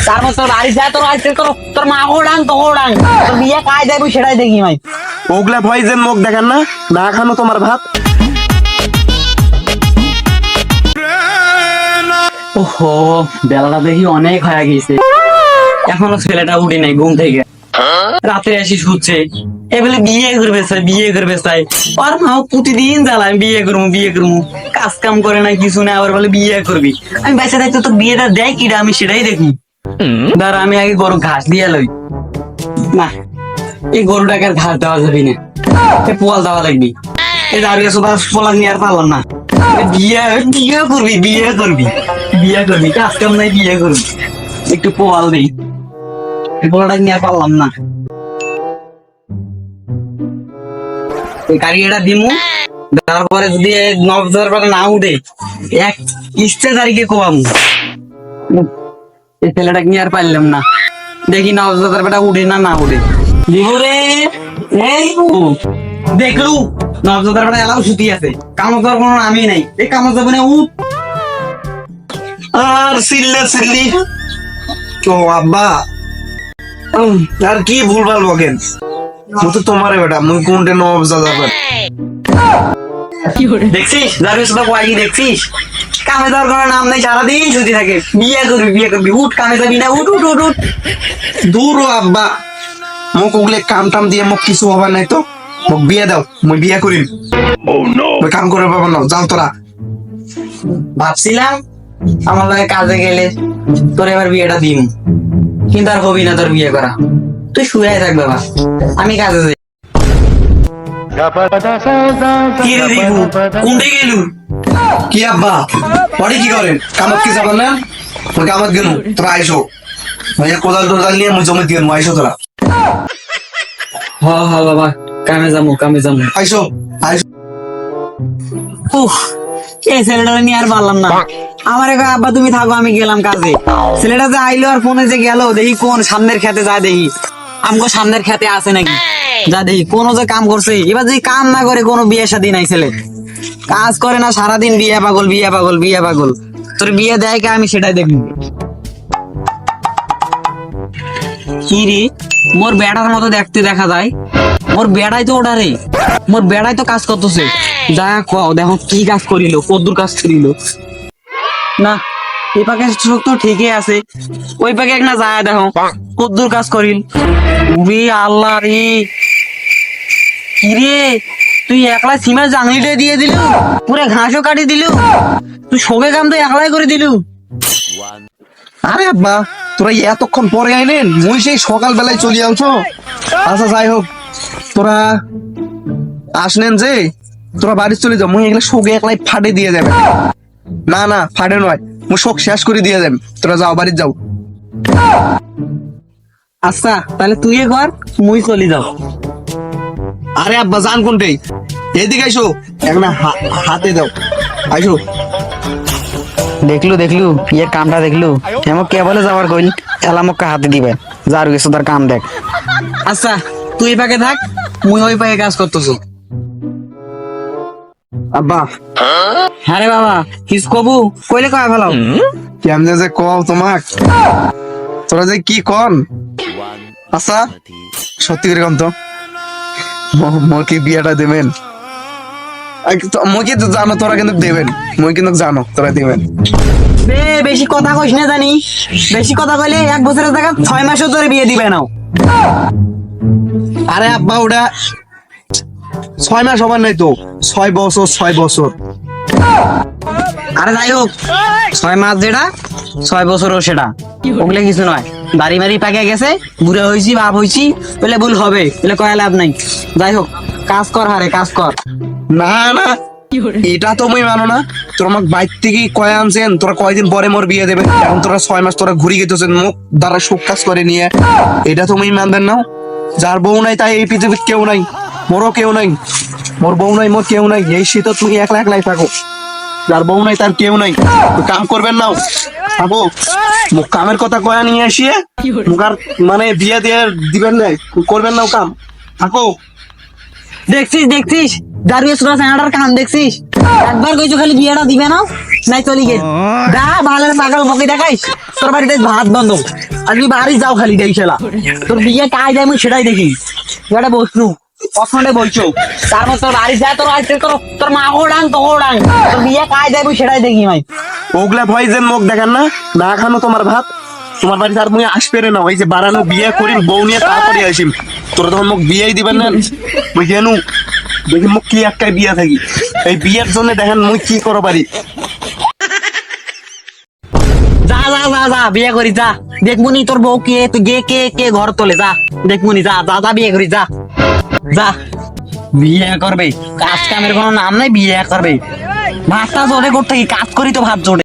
তারপর তোর বাড়ি যায়, তোর বাড়িতে তোর মা ওড়াং তো ওড়াং, তোর বিয়ে কাজ যাবো সেটাই দেখি ভাই। ওগুলা ভয় যে মুখ দেখেন না, না খানো তোমার ভাত। ওহো, বেলাটা দেখি অনেক হয়ে গেছে, এখনো ছেলেটা উঠে নাই ঘুম থেকে। রাতে আসি শুচ্ছে, এবেলে বিয়ে করবে চাই, বিয়ে করবে চাই। আর মা প্রতিদিন জ্বালায় বিয়ে করবো বিয়ে করবো, কাজ কাম করে না কিছু না, আবার বলে বিয়ে করবি। আমি বেঁচে থাকতে তো বিয়েটা দেয় কিনা আমি সেটাই দেখি। ধর আমি আগে গরু ঘাস দিয়ে লই, না এই গরুটাকে আর ঘাস দেওয়া যাবি না, পোয়াল দেওয়া লাগবি। এই দাঁড়িয়ে শুধু পোলা নিয়ে আর পারলাম না, বিয়ে বিয়ে করবি বিয়ে করবি বিয়ে করবি, কাজ কাম নাই বিয়ে করবি, একটু পোয়াল দিই, পোলাটা নিয়ে আর পারলাম না। গাড়িটা দিমু, তারপরে যদি 9,000 টাকা না উঠে এক কিস্তে তারিখে কোয়ামু। এই ছেলেটাকে নিয়ে আর পারলাম না, দেখি 9,000 টাকা উঠে না না উঠে। দিবরে এই দেখলু 9,000 টাকা এলাও ছুটি আছে, কামত যাওয়ার কোনো নামই নাই, এই কামত যাবো না উঠ। আর সিল্লে সিল্লি তো আব্বা, আর কি ভুলভাল বকেন, মু তো তোমারে বেটা, মুই কোনটা নব যাবার। দেখছিস যার সাথে কয়েকই দেখছিস, কামে যাওয়ার কোনো নাম নেই, সারাদিন ছুটি থাকে। বিয়ে করবি বিয়ে করবি, উঠ কামে যাবি না, উঠ উঠ উঠ উঠ। দূর ও আব্বা, মোক ওগুলো কাম টাম দিয়ে মোক কিছু হবার নাই তো, মোক বিয়ে দাও, মুই বিয়ে করিম। মুই কাম করে পাবো না, যাও তোরা। ভাবছিলাম আমার লাগে কাজে গেলে তোর এবার বিয়েটা দিম, কিন্তু আর হবি না তোর বিয়ে করা, তুই শুয়ে থাক বাবা, আমি কাজে যাই। কি রে দিবু, কোনটা গেলু? কি আব্বা বাড়ি কি করেন, কামত কি যাবেন না? মুই কামত গেলু, তোরা আইসো, ভাইয়া কোদাল টোদাল নিয়ে মুই জমি দিয়ে আইসো তোরা। হ হ বাবা, কামে যাবো কামে যাবো। আইসো আইসো। উফ, এই ছেলেটা নিয়ে আর পারলাম না। আমার একা আব্বা তুমি থাকো, আমি গেলাম কাজে। ছেলেটা যে আইলো আর ফোনে যে গেল, দেখি কোন সামনের খেতে যায়, দেখি আমগো সামনের খেতে আছে নাকি, যা দেখি কোন যে কাম করছে। এবার যদি কাম না করে, কোনো বিয়ে শাদী নাই, ছেলে কাজ করে না, সারাদিন বিয়ে পাগল বিয়ে পাগল বিয়ে পাগল। তোর বিয়ে দেয় কে আমি সেটাই দেখবো। কি রে, মোর বেড়ার মতো দেখতে দেখা যায়, মোর বেড়াই তো ওটারে, মোর বেড়াই তো কাজ করতেছে। যা কও দেখো কি কাজ করিল, কদ্দুর কাজ করিল। না এই পাকে চোখ তো ঠিকই আছে, ওই পাকে এক না যায় দেখো কদ্দুর কাজ করিল। উরে আল্লাহ রে, কি রে তুই একলা সিমের জাংলিটা দিয়ে দিলু, পুরো ঘাসও কাটি দিলু, তুই শোকে কাম তো একলাই করে দিলু। আরে আব্বা তোরা এতক্ষণ পরে আইলেন, মুই সেই সকাল বেলায় চলে আসছো। আচ্ছা যাই হোক, তোরা আসলেন যে, তোরা বাড়ি চলে যাও, মুই এগুলা শোকে একলাই ফাটে দিয়ে যাবে। না না ফাটে নয়, মুই শোক শেষ করে দিয়ে যাবে, তোরা যাও বাড়ি যাও। আচ্ছা তাহলে তুই কর, মুই চলি যাও। আরে আব্বা জান কোনটাই, এদিকে আইসো, একটা হাতে দাও, আইসো। দেখলু দেখলু ইয়ের কামটা দেখলু, এমন কে বলে যাওয়ার কইল, এলামকে হাতে দিবে, যার কিছু তার কাম দেখ। আচ্ছা তুই পাকে থাক, মুই ওই পাকে কাজ করতেছি। আব্বা হ্যাঁ রে বাবা, কিস কবু কইলে কয় ফেলাও। কেমনে যে কও তোমাক, তোরা যে কি কন। আচ্ছা সত্যি করে কম তো, মোর কি বিয়েটা দেবেন? মই কিন্তু জানো তোরা কিন্তু দেবেন, মই কিন্তু জানো তোরা দেবেন। বেশি কথা কইস না জানি, বেশি কথা কইলে 1 বছরের জায়গা 6 মাসও ধরে বিয়ে দিবে নাও। আরে আব্বা ওটা 6 মাস হবার নাই তো, 6 বছর 6 বছর। আরে যাই হোক, 6 মাস যেটা 6 বছরও সেটা, ওগুলো কিছু নয়। বাড়ি বাড়ি পাকে গেছে, বুড়ো হয়েছি বাপ হয়েছি বলে ভুল হবে, বলে কয়া লাভ নাই। যাই হোক কাজ কর, হারে কাজ কর। না না এটা তো মই মানো না, তোরা আমাকে বাইর থেকে কয়ে আনছেন, তোরা কয়দিন পরে মোর বিয়ে দেবেন, এখন তোরা 6 মাস তোরা ঘুরি গেতেছেন মুখ দ্বারা শোক কাজ করে নিয়ে, এটা তো মই মানবেন না। যার বউ নাই তাই এই পৃথিবীর কেউ নাই, মোরও কেউ নাই, মোর বউ নাই মোর কেউ নাই, এই শীত তুমি একলা একলাই থাকো, যার বউ নাই তার কেউ নাই। কাম করবেন না থাকো, মুখ কামের কথা কয়া নিয়ে আসিয়ে মুখ আর মানে বিয়ে দিয়ে দিবেন না, করবেন না কাম, থাকো। দেখছিস দেখছিস দাঁড়িয়ে সুরা সানাটার কাম দেখছিস, একবার কইছো খালি বিয়েটা দিবে না, নাই চলি গে। দা ভালো পাগল বকি দেখাইস, তোর বাড়িতে ভাত বন্ধ। আর তুই বাড়ি যাও খালি দেই খেলা তোর বিয়ে কাজ আমি সেটাই দেখি এটা বসলু পছন্দে বলছো তার মধ্যে তোর বাড়ি যায় তোর আসতে তোর মা ওড়াং তো ওড়াং তোর বিয়ে কাজ যাবো সেটাই দেখি ভাই ওগুলা ভয় যে মুখ দেখেন না না খানো তোমার ভাত তোমার বাড়ি তার মুখে আসবে রে না ওই যে বাড়ানো বিয়ে করি বউ নিয়ে তারপরে আসিম তোরা তখন মুখ বিয়েই দিবেন না বুঝেনু দেখি মুখ কি একটাই বিয়ে থাকি এই বিয়ের জন্য দেখেন মুই কি করো পারি যা যা যা যা বিয়ে করি যা দেখবুনি তোর বউ কে তুই গে কে কে ঘর তোলে যা দেখবুনি যা যা যা বিয়ে করি যা যা বিয়ে করবে কাজ কামের কোনো নাম নাই বিয়ে করবে ভাতটা জোরে করতে কি কাজ করি তো ভাত জোরে